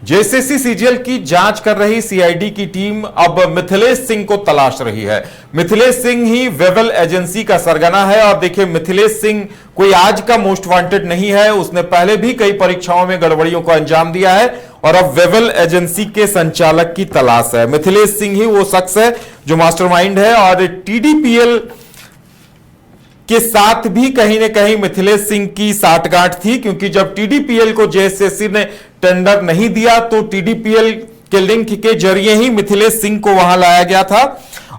JSSC CGL की जांच कर रही सीआईडी की टीम अब मिथिलेश सिंह को तलाश रही है। मिथिलेश सिंह ही वेवल एजेंसी का सरगना है और देखिए मिथिलेश सिंह कोई आज का मोस्ट वांटेड नहीं है, उसने पहले भी कई परीक्षाओं में गड़बड़ियों को अंजाम दिया है और अब वेवल एजेंसी के संचालक की तलाश है। मिथिलेश सिंह ही वो शख्स है जो मास्टरमाइंड है और टीडीपीएल के साथ भी कहीं ना कहीं मिथिलेश सिंह की साठगांठ थी, क्योंकि जब टीडीपीएल को जेएसएससी ने टेंडर नहीं दिया तो टीडीपीएल के लिंक के जरिए ही मिथिलेश सिंह को वहां लाया गया था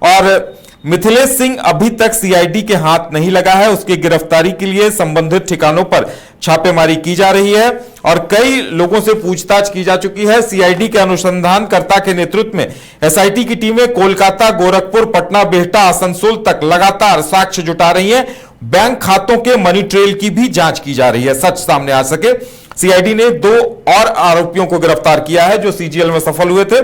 और मिथिलेश सिंह अभी तक सीआईडी के हाथ नहीं लगा है। उसकी गिरफ्तारी के लिए संबंधित ठिकानों पर छापेमारी की जा रही है और कई लोगों से पूछताछ की जा चुकी है। सीआईडी के अनुसंधानकर्ता के नेतृत्व में एसआईटी की टीमें कोलकाता, गोरखपुर, पटना, बिहटा, आसनसोल तक लगातार साक्ष्य जुटा रही हैं। बैंक खातों के मनी ट्रेल की भी जांच की जा रही है, सच सामने आ सके। सीआईडी ने 2 और आरोपियों को गिरफ्तार किया है जो सीजीएल में सफल हुए थे,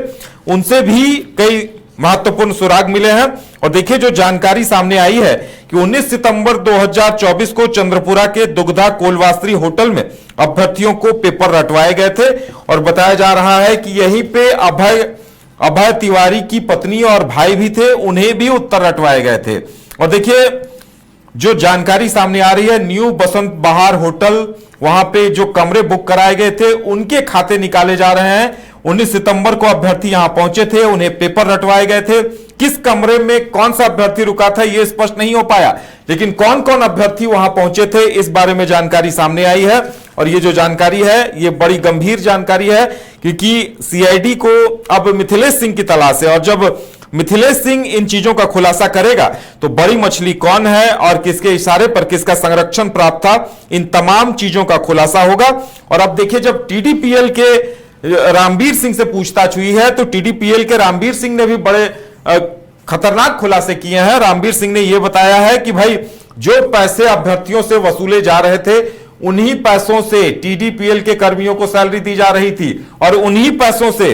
उनसे भी कई महत्वपूर्ण सुराग मिले हैं। और देखिए जो जानकारी सामने आई है कि 19 सितंबर 2024 को चंद्रपुरा के दुग्धा कोलवास्त्री होटल में अभ्यर्थियों को पेपर रटवाए गए थे और बताया जा रहा है कि यहीं पे अभय तिवारी की पत्नी और भाई भी थे, उन्हें भी उत्तर रटवाए गए थे। और देखिए जो जानकारी सामने आ रही है, न्यू बसंत बहार होटल, वहां पे जो कमरे बुक कराए गए थे उनके खाते निकाले जा रहे हैं। 19 सितंबर को अभ्यर्थी यहां पहुंचे थे, उन्हें पेपर रटवाए गए थे। किस कमरे में कौन सा अभ्यर्थी रुका था यह स्पष्ट नहीं हो पाया, लेकिन कौन कौन अभ्यर्थी वहां पहुंचे थे इस बारे में जानकारी सामने आई है। और ये जो जानकारी है ये बड़ी गंभीर जानकारी है, क्योंकि सीआईडी को अब मिथिलेश सिंह की तलाश है और जब मिथिलेश सिंह इन चीजों का खुलासा करेगा तो बड़ी मछली कौन है और किसके इशारे पर किसका संरक्षण प्राप्त था, इन तमाम चीजों का खुलासा होगा। और अब देखिए जब टीडीपीएल के रामवीर सिंह से पूछताछ हुई है तो टीडीपीएल के रामवीर सिंह ने भी बड़े खतरनाक खुलासे किए हैं। रामवीर सिंह ने यह बताया है कि भाई जो पैसे अभ्यर्थियों से वसूले जा रहे थे उन्हीं पैसों से टीडीपीएल के कर्मियों को सैलरी दी जा रही थी और उन्हीं पैसों से,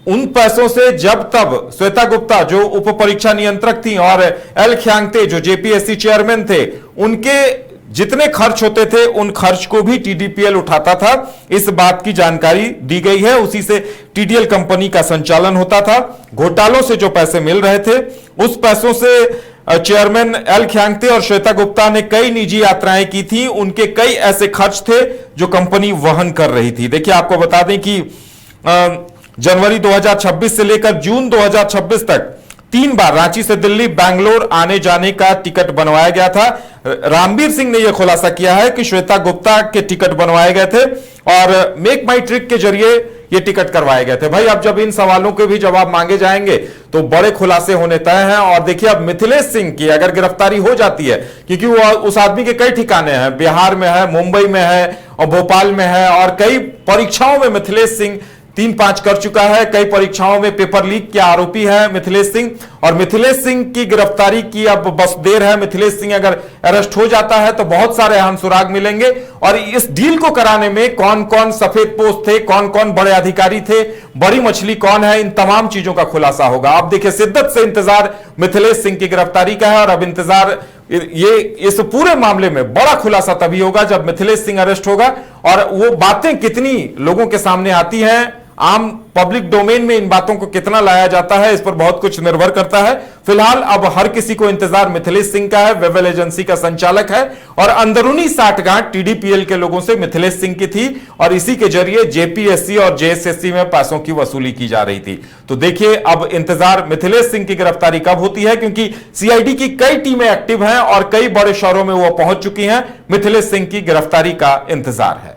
उन पैसों से जब तब श्वेता गुप्ता जो उप परीक्षा नियंत्रक थी और एल ख्यांगते जो जेपीएससी चेयरमैन थे, उनके जितने खर्च होते थे उन खर्च को भी टीडीपीएल उठाता था। इस बात की जानकारी दी गई है, उसी से टीडीएल कंपनी का संचालन होता था। घोटालों से जो पैसे मिल रहे थे उस पैसों से चेयरमैन एल ख्यांगते और श्वेता गुप्ता ने कई निजी यात्राएं की थी, उनके कई ऐसे खर्च थे जो कंपनी वहन कर रही थी। देखिए आपको बता दें कि जनवरी 2026 से लेकर जून 2026 तक 3 बार रांची से दिल्ली, बैंगलोर आने जाने का टिकट बनवाया गया था। रामवीर सिंह ने यह खुलासा किया है कि श्वेता गुप्ता के टिकट बनवाए गए थे और मेक माई ट्रिप के जरिए ये टिकट करवाए गए थे। भाई अब जब इन सवालों के भी जवाब मांगे जाएंगे तो बड़े खुलासे होने तय हैं। और देखिए अब मिथिलेश सिंह की अगर गिरफ्तारी हो जाती है, क्योंकि वो उस आदमी के कई ठिकाने हैं, बिहार में है, मुंबई में है और भोपाल में है और कई परीक्षाओं में मिथिलेश सिंह 3-5 कर चुका है, कई परीक्षाओं में पेपर लीक के आरोपी है मिथिलेश सिंह। और मिथिलेश सिंह की गिरफ्तारी की अब बस देर है। मिथिलेश सिंह अगर अरेस्ट हो जाता है तो बहुत सारे अहम सुराग मिलेंगे और इस डील को कराने में कौन कौन सफेद पोस्ट थे, कौन कौन बड़े अधिकारी थे, बड़ी मछली कौन है, इन तमाम चीजों का खुलासा होगा। अब देखिए शिद्दत से इंतजार मिथिलेश सिंह की गिरफ्तारी का है और अब इंतजार ये इस पूरे मामले में बड़ा खुलासा तभी होगा जब मिथिलेश सिंह अरेस्ट होगा और वो बातें कितनी लोगों के सामने आती हैं, आम पब्लिक डोमेन में इन बातों को कितना लाया जाता है, इस पर बहुत कुछ निर्भर करता है। फिलहाल अब हर किसी को इंतजार मिथिलेश सिंह का है, वेवल एजेंसी का संचालक है और अंदरूनी साठगांठ टीडीपीएल के लोगों से मिथिलेश सिंह की थी और इसी के जरिए जेपीएससी और जेएसएससी में पैसों की वसूली की जा रही थी। तो देखिए अब इंतजार मिथिलेश सिंह की गिरफ्तारी कब होती है, क्योंकि सीआईडी की कई टीमें एक्टिव हैं और कई बड़े शहरों में वो पहुंच चुकी हैं। मिथिलेश सिंह की गिरफ्तारी का इंतजार है।